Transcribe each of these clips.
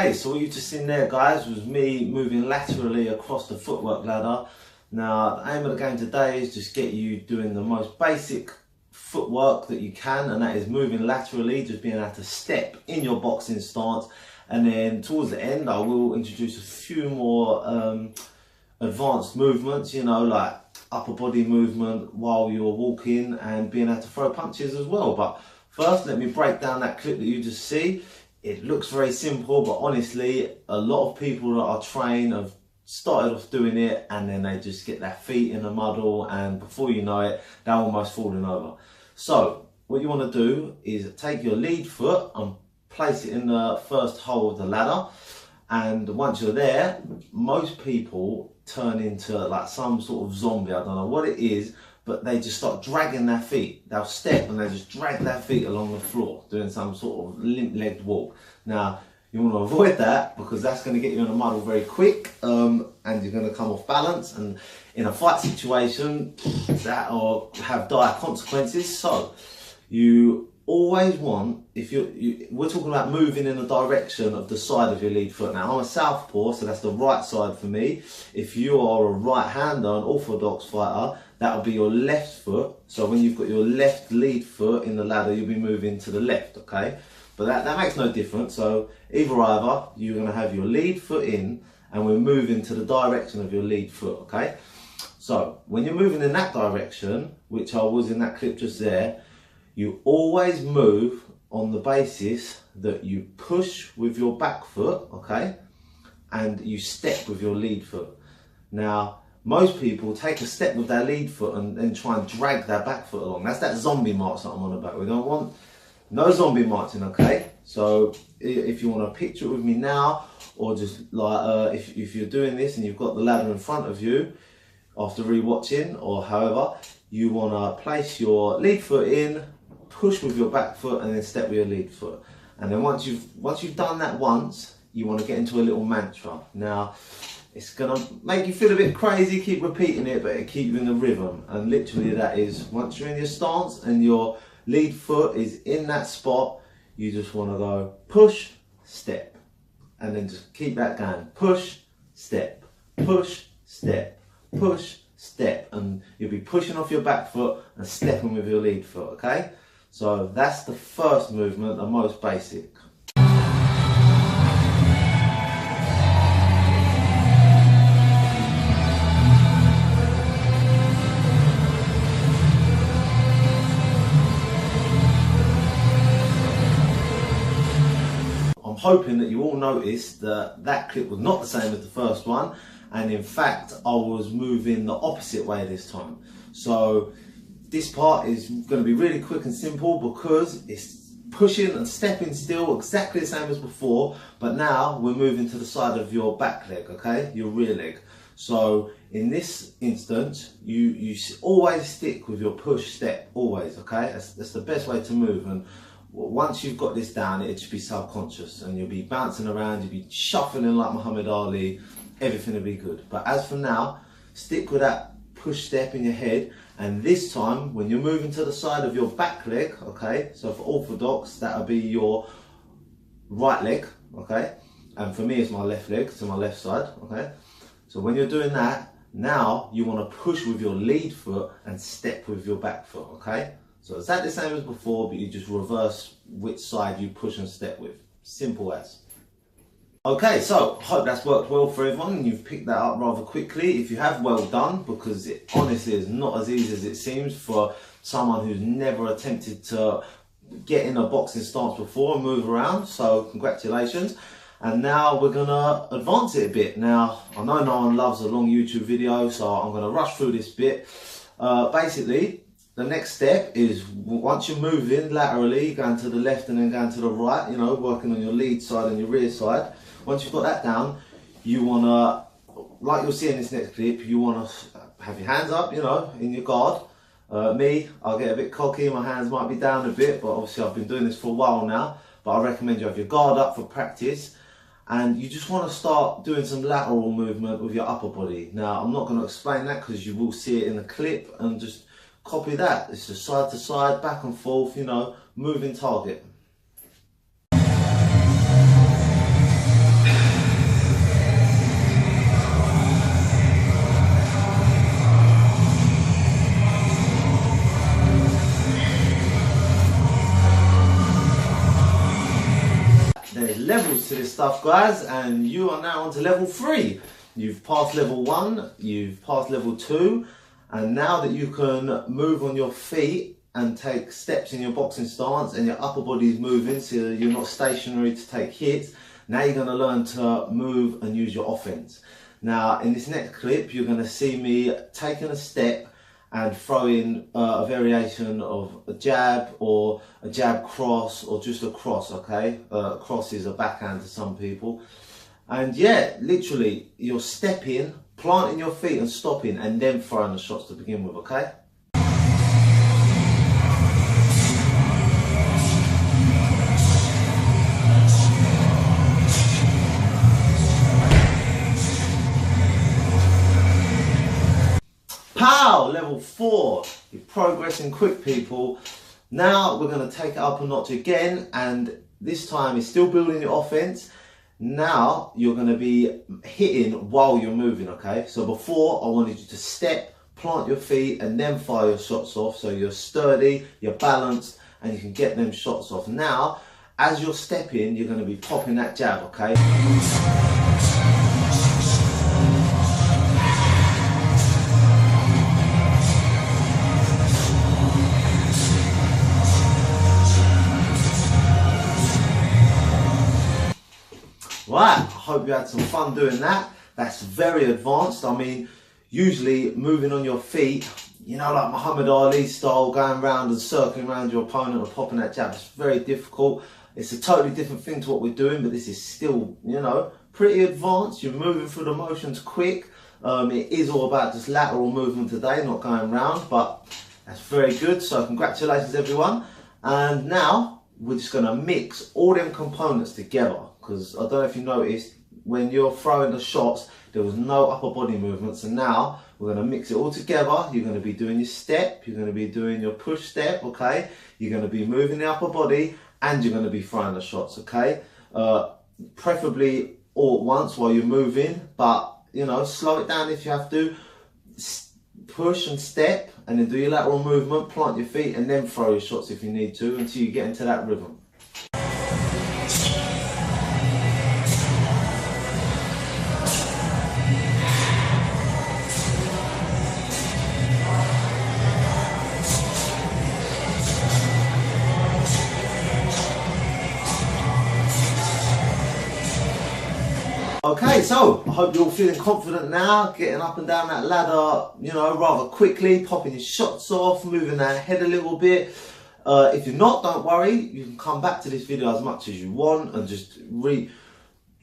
Okay, so what you just seen there, guys, was me moving laterally across the footwork ladder. Now, the aim of the game today is just get you doing the most basic footwork that you can, and that is moving laterally, just being able to step in your boxing stance. And then towards the end, I will introduce a few more advanced movements, you know, like upper body movement while you're walking and being able to throw punches as well. But first, let me break down that clip that you just see. It looks very simple, but honestly, a lot of people that are trained have started off doing it and then they just get their feet in a muddle, and before you know it, they're almost falling over. So what you want to do is take your lead foot and place it in the first hole of the ladder, and once you're there, most people turn into like some sort of zombie. I don't know what it is, but they just start dragging their feet. They'll step and they just drag their feet along the floor, doing some sort of limp-legged walk. Now, you want to avoid that because that's going to get you in a muddle very quick, and you're going to come off balance, and in a fight situation, that will have dire consequences. So, you always want, if we're talking about moving in the direction of the side of your lead foot. Now, I'm a southpaw, so that's the right side for me. If you are a right-hander, an orthodox fighter, that'll be your left foot. So when you've got your left lead foot in the ladder, you'll be moving to the left, okay? But that makes no difference. So either, you're going to have your lead foot in, and we're moving to the direction of your lead foot, okay? So when you're moving in that direction, which I was in that clip just there, you always move on the basis that you push with your back foot, okay? And you step with your lead foot. Now, most people take a step with their lead foot and then try and drag their back foot along. That's that zombie march that I'm on about. We don't want no zombie marching, okay? So if you want to picture it with me now, or just like if you're doing this and you've got the ladder in front of you after re-watching or however, you want to place your lead foot in, push with your back foot, and then step with your lead foot. And then once you've done that once, you want to get into a little mantra. Now, it's gonna make you feel a bit crazy, keep repeating it, but it keeps you in the rhythm. And literally that is, once you're in your stance and your lead foot is in that spot, you just want to go push, step, and then just keep that going. Push, step, push, step, push, step, and you'll be pushing off your back foot and stepping with your lead foot, okay? So that's the first movement, the most basic. I'm hoping that you all noticed that that clip was not the same as the first one, and in fact I was moving the opposite way this time. So this part is going to be really quick and simple because it's pushing and stepping still exactly the same as before, but now we're moving to the side of your back leg, okay, your rear leg. So in this instance, you always stick with your push step, always, okay? That's the best way to move. And once you've got this down, it'll just be subconscious, and you'll be bouncing around, you'll be shuffling like Muhammad Ali, everything will be good. But as for now, stick with that push step in your head, and this time when you're moving to the side of your back leg, okay, so for orthodox that'll be your right leg, okay, and for me it's my left leg, so my left side, okay. So when you're doing that, now you want to push with your lead foot and step with your back foot, okay. So it's exactly the same as before, but you just reverse which side you push and step with. Simple as. Okay, so hope that's worked well for everyone and you've picked that up rather quickly. If you have, well done, because it honestly is not as easy as it seems for someone who's never attempted to get in a boxing stance before and move around. So congratulations. And now we're gonna advance it a bit. Now, I know no one loves a long YouTube video, so I'm gonna rush through this bit. Basically, the next step is once you're moving laterally, going to the left and then going to the right, you know, working on your lead side and your rear side. Once you've got that down, you want to, like you'll see in this next clip, you want to have your hands up, you know, in your guard. Me, I'll get a bit cocky, my hands might be down a bit, but obviously I've been doing this for a while now, but I recommend you have your guard up for practice. And you just want to start doing some lateral movement with your upper body. Now, I'm not going to explain that because you will see it in the clip, and just copy that. It's just side to side, back and forth, you know, moving target. to this stuff, guys, and you are now on to level 3. You've passed level 1, you've passed level 2, and now that you can move on your feet and take steps in your boxing stance and your upper body is moving so you're not stationary to take hits, now you're going to learn to move and use your offense. Now, in this next clip, you're going to see me taking a step and throwing a variation of a jab or a jab cross or just a cross, okay? Cross is a backhand to some people. And yeah, literally, you're stepping, planting your feet and stopping and then throwing the shots to begin with, okay? Pow! Level 4. You're progressing quick, people. Now we're going to take it up a notch again, and this time it's still building your offense. Now you're going to be hitting while you're moving, okay? So before, I wanted you to step, plant your feet, and then fire your shots off. So you're sturdy, you're balanced, and you can get them shots off. Now, as you're stepping, you're going to be popping that jab, okay? Right, I hope you had some fun doing that. That's very advanced. I mean, usually moving on your feet, you know, like Muhammad Ali style, going around and circling around your opponent and popping that jab, it's very difficult. It's a totally different thing to what we're doing, but this is still, you know, pretty advanced. You're moving through the motions quick. It is all about just lateral movement today, not going round, but that's very good. So congratulations, everyone. And now we're just going to mix all them components together. Because I don't know if you noticed, when you're throwing the shots, there was no upper body movement. So now we're going to mix it all together. You're going to be doing your step, you're going to be doing your push step, okay? You're going to be moving the upper body and you're going to be throwing the shots, okay? Preferably all at once while you're moving, but you know, slow it down if you have to. Push and step and then do your lateral movement, plant your feet and then throw your shots if you need to until you get into that rhythm. Okay, so I hope you're all feeling confident now, getting up and down that ladder, you know, rather quickly, popping your shots off, moving that head a little bit. If you're not, don't worry, you can come back to this video as much as you want and just redo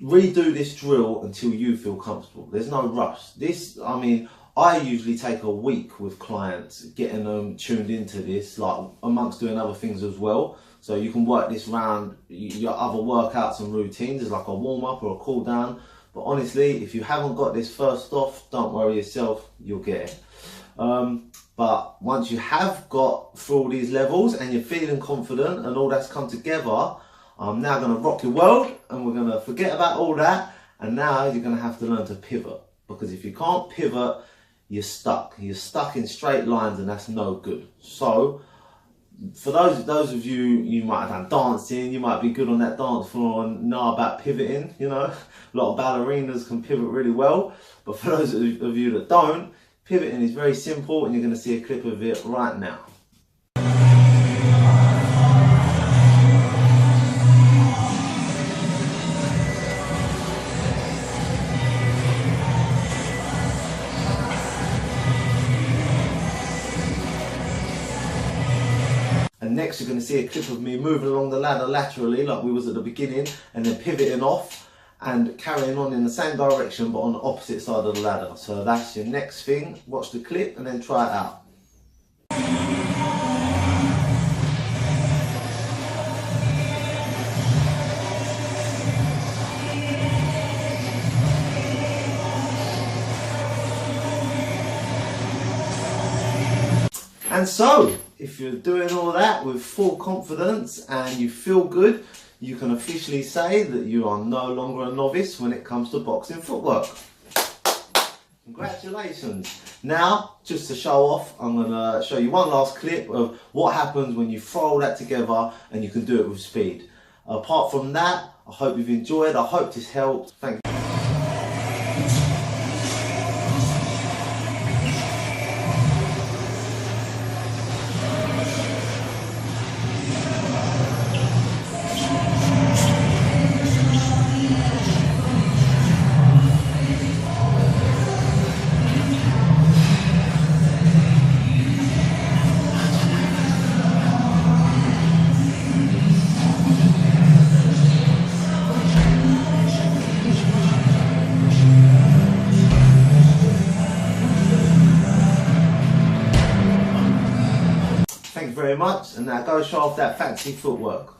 this drill until you feel comfortable. There's no rush. This, I mean, I usually take a week with clients, getting them tuned into this, like amongst doing other things as well. So you can work this around your other workouts and routines as like a warm-up or a cool-down. But honestly, if you haven't got this first off, don't worry yourself, you'll get it. But once you have got through all these levels and you're feeling confident and all that's come together, I'm now going to rock your world and we're going to forget about all that. And now you're going to have to learn to pivot. Because if you can't pivot, you're stuck. You're stuck in straight lines and that's no good. So, for those of you, you might have done dancing, you might be good on that dance floor and know about pivoting, you know. A lot of ballerinas can pivot really well, but for those of you that don't, pivoting is very simple and you're going to see a clip of it right now. And next you're going to see a clip of me moving along the ladder laterally like we was at the beginning and then pivoting off and carrying on in the same direction but on the opposite side of the ladder. So that's your next thing. Watch the clip and then try it out. And so, if you're doing all that with full confidence and you feel good, you can officially say that you are no longer a novice when it comes to boxing footwork. Congratulations. Now, just to show off, I'm going to show you one last clip of what happens when you throw all that together and you can do it with speed. Apart from that, I hope you've enjoyed. I hope this helped. Thank you. Thank you very much, and now go show off that fancy footwork.